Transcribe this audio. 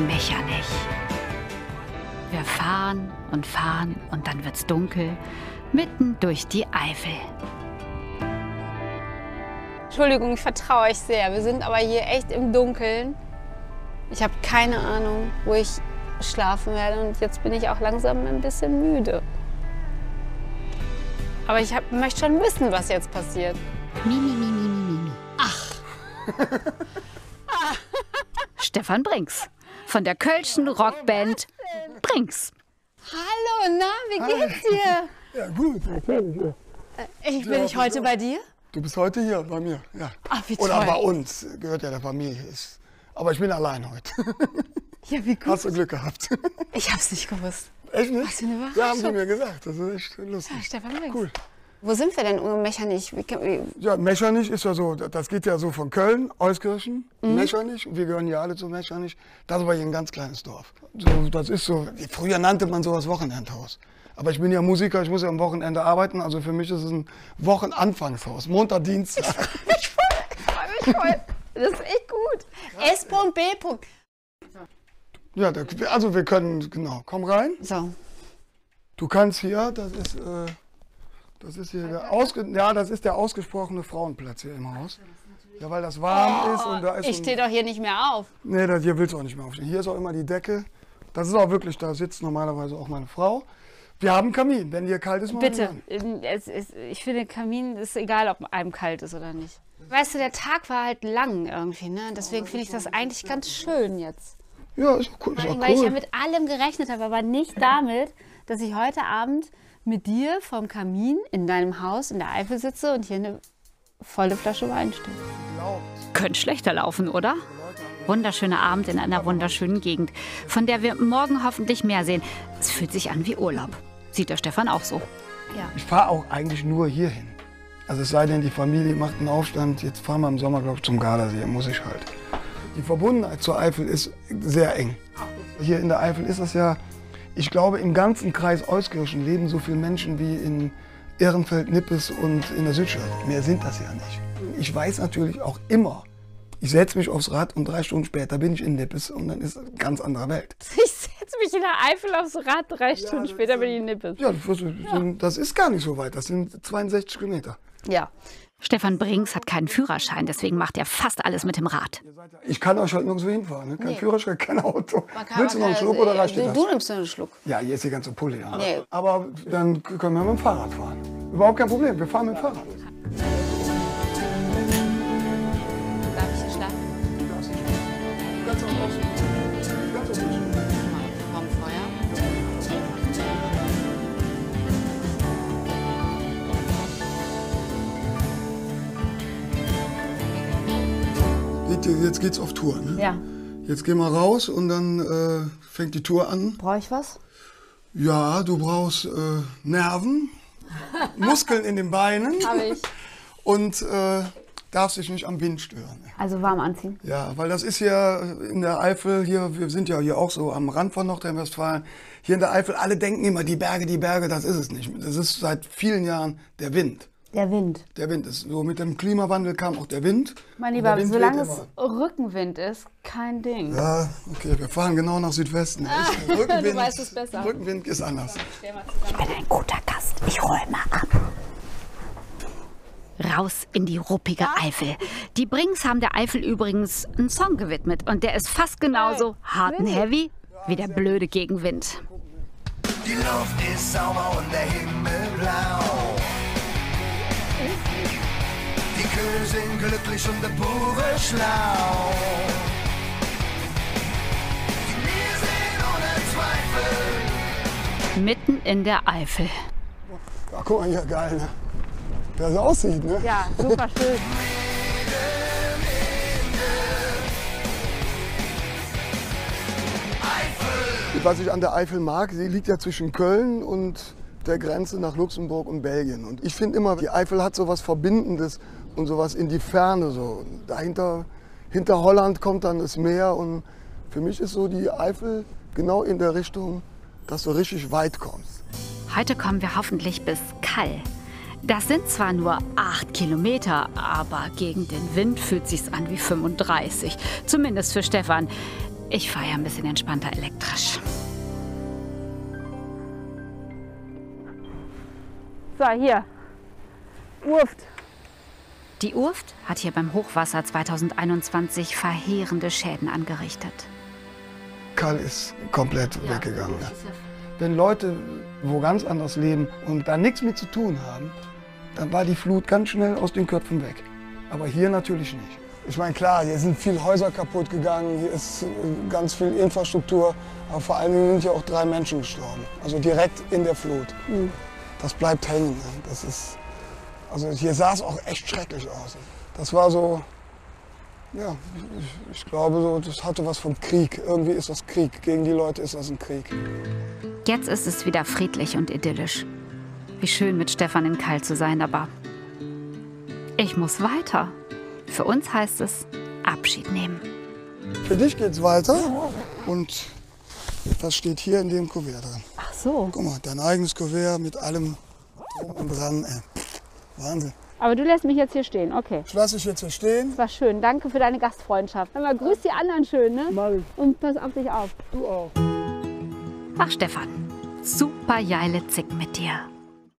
Mechernich. Wir fahren und fahren und dann wird's dunkel, mitten durch die Eifel. Entschuldigung, ich vertraue euch sehr. Wir sind aber hier echt im Dunkeln. Ich habe keine Ahnung, wo ich schlafen werde und jetzt bin ich auch langsam ein bisschen müde. Aber ich möchte schon wissen, was jetzt passiert. Mimi. Ach. Stefan Brinks von der kölschen Rockband Brinks. Hallo, na, wie geht's dir? Ja, gut, natürlich. Ja. Bin ich heute bei dir? Du bist heute hier bei mir, ja. Ach, wie toll. Oder bei uns, gehört ja der Familie. Aber ich bin allein heute. Ja, wie gut. Hast du Glück gehabt. Ich hab's nicht gewusst. Echt nicht? Was für eine Überraschung. Ja, haben die mir gesagt. Das ist echt lustig. Ja, Stefan Brinks. Cool. Wo sind wir denn ohne Mechernich? Ja, Mechernich ist ja so, das geht ja so von Köln, Euskirchen, Mechernich. Wir gehören ja alle zu Mechernich. Das war hier ein ganz kleines Dorf. So, das ist so, früher nannte man sowas Wochenendhaus. Aber ich bin ja Musiker, ich muss ja am Wochenende arbeiten. Also für mich ist es ein Wochenanfangshaus. Montag, Dienstag. Ich freue mich voll. Das ist echt gut. S.B. Ja, also wir können, genau, komm rein. So. Du kannst hier, das ist hier das ist der ausgesprochene Frauenplatz hier im Haus. Ja, weil das warm ist und da ist. Ich stehe doch hier nicht mehr auf. Nee, hier willst du auch nicht mehr aufstehen. Hier ist auch immer die Decke. Das ist auch wirklich, da sitzt normalerweise auch meine Frau. Wir haben einen Kamin, wenn dir kalt ist. Bitte, ich finde, Kamin ist egal, ob einem kalt ist oder nicht. Weißt du, der Tag war halt lang irgendwie, ne? Deswegen finde ich das eigentlich ganz schön jetzt. Ja, ist auch cool. Ist auch Weil ich ja cool. mit allem gerechnet habe, aber nicht damit, dass ich heute Abend mit dir vorm Kamin in deinem Haus in der Eifel sitze und hier eine volle Flasche Wein steht. Könnte schlechter laufen, oder? Wunderschöner Abend in einer wunderschönen Gegend, von der wir morgen hoffentlich mehr sehen. Es fühlt sich an wie Urlaub. Sieht der Stefan auch so. Ja. Ich fahre auch eigentlich nur hierhin. Also es sei denn, die Familie macht einen Aufstand. Jetzt fahren wir im Sommer, glaube ich, zum Gardasee. Muss ich halt. Die Verbundenheit zur Eifel ist sehr eng. Hier in der Eifel ist das ja, ich glaube, im ganzen Kreis Euskirchen leben so viele Menschen wie in Ehrenfeld, Nippes und in der Südstadt. Mehr sind das ja nicht. Ich weiß natürlich auch immer, ich setze mich aufs Rad und 3 Stunden später bin ich in Nippes und dann ist es eine ganz andere Welt. Ich setze mich in der Eifel aufs Rad, 3 Stunden später bin ich in Nippes. Ja, das ist gar nicht so weit. Das sind 62 Kilometer. Ja. Stefan Brinks hat keinen Führerschein, deswegen macht er fast alles mit dem Rad. Ich kann euch halt nirgendwo hinfahren. Ne? Kein Nee. Führerschein, kein Auto. Man kann Willst du noch einen Schluck oder reicht dir das? Du nimmst nur einen Schluck. Ja, hier ist die ganze Pulle. Ja. Nee. Aber dann können wir mit dem Fahrrad fahren. Überhaupt kein Problem, wir fahren mit dem Fahrrad. Darf ich hier schlafen? Ganz außen. Ganz außen. Vom Feuer. Jetzt geht's auf Tour. Ne? Ja. Jetzt gehen wir raus und dann fängt die Tour an. Brauche ich was? Ja, du brauchst Nerven, Muskeln in den Beinen Habe ich. und darfst dich nicht am Wind stören. Also warm anziehen. Ja, weil das ist ja in der Eifel hier, wir sind ja hier auch so am Rand von Nordrhein-Westfalen. Hier in der Eifel, alle denken immer, die Berge, das ist es nicht. Das ist seit vielen Jahren der Wind. Der Wind. Der Wind ist so, mit dem Klimawandel kam auch der Wind. Mein Und Lieber, der Wind solange weht es immer. Rückenwind ist, kein Ding. Ja, okay, wir fahren genau nach Südwesten. Rückenwind, Du weißt es besser. Rückenwind ist anders. Ich bin ein guter Gast, ich roll mal ab. Raus in die ruppige Eifel. Die Brinks haben der Eifel übrigens einen Song gewidmet und der ist fast genauso hart und heavy wie der blöde Gegenwind. Die Luft ist sauber und der Himmel blau. Die Kühe sind glücklich und der Bube schlau. Die Meer sind ohne Zweifel. Mitten in der Eifel. Ja, guck mal hier, geil, ne? Wie das aussieht, ne? Ja, super schön. Was ich an der Eifel mag, sie liegt ja zwischen Köln und der Grenze nach Luxemburg und Belgien. Und ich finde immer, die Eifel hat so was Verbindendes und sowas in die Ferne. So. Hinter Holland kommt dann das Meer und für mich ist so die Eifel genau in der Richtung, dass du richtig weit kommst. Heute kommen wir hoffentlich bis Kall. Das sind zwar nur 8 Kilometer, aber gegen den Wind fühlt sich's an wie 35. Zumindest für Stefan. Ich fahre ja ein bisschen entspannter elektrisch. So, hier. Urft. Die Urft hat hier beim Hochwasser 2021 verheerende Schäden angerichtet. Karl ist komplett weggegangen. Ja. Wenn Leute wo ganz anders leben und da nichts mit zu tun haben, dann war die Flut ganz schnell aus den Köpfen weg. Aber hier natürlich nicht. Ich meine, klar, hier sind viele Häuser kaputt gegangen, hier ist ganz viel Infrastruktur, aber vor allem sind hier auch 3 Menschen gestorben. Also direkt in der Flut. Das bleibt hängen. Das ist, also hier sah es auch echt schrecklich aus. Das war so, ja, ich glaube, so, das hatte was vom Krieg. Irgendwie ist das Krieg. Gegen die Leute ist das ein Krieg. Jetzt ist es wieder friedlich und idyllisch. Wie schön mit Stefan in Keil zu sein, aber ich muss weiter. Für uns heißt es Abschied nehmen. Für dich geht's weiter und das steht hier in dem Kuvert drin. Ach so. Guck mal, dein eigenes Kuvert mit allem drum und dran. Wahnsinn. Aber du lässt mich jetzt hier stehen, okay. Ich lasse dich jetzt hier stehen. Das war schön. Danke für deine Gastfreundschaft. Dann mal grüß die anderen schön, ne? Mach ich. Und pass auf dich auf. Du auch. Ach Stefan, super geile Zick mit dir.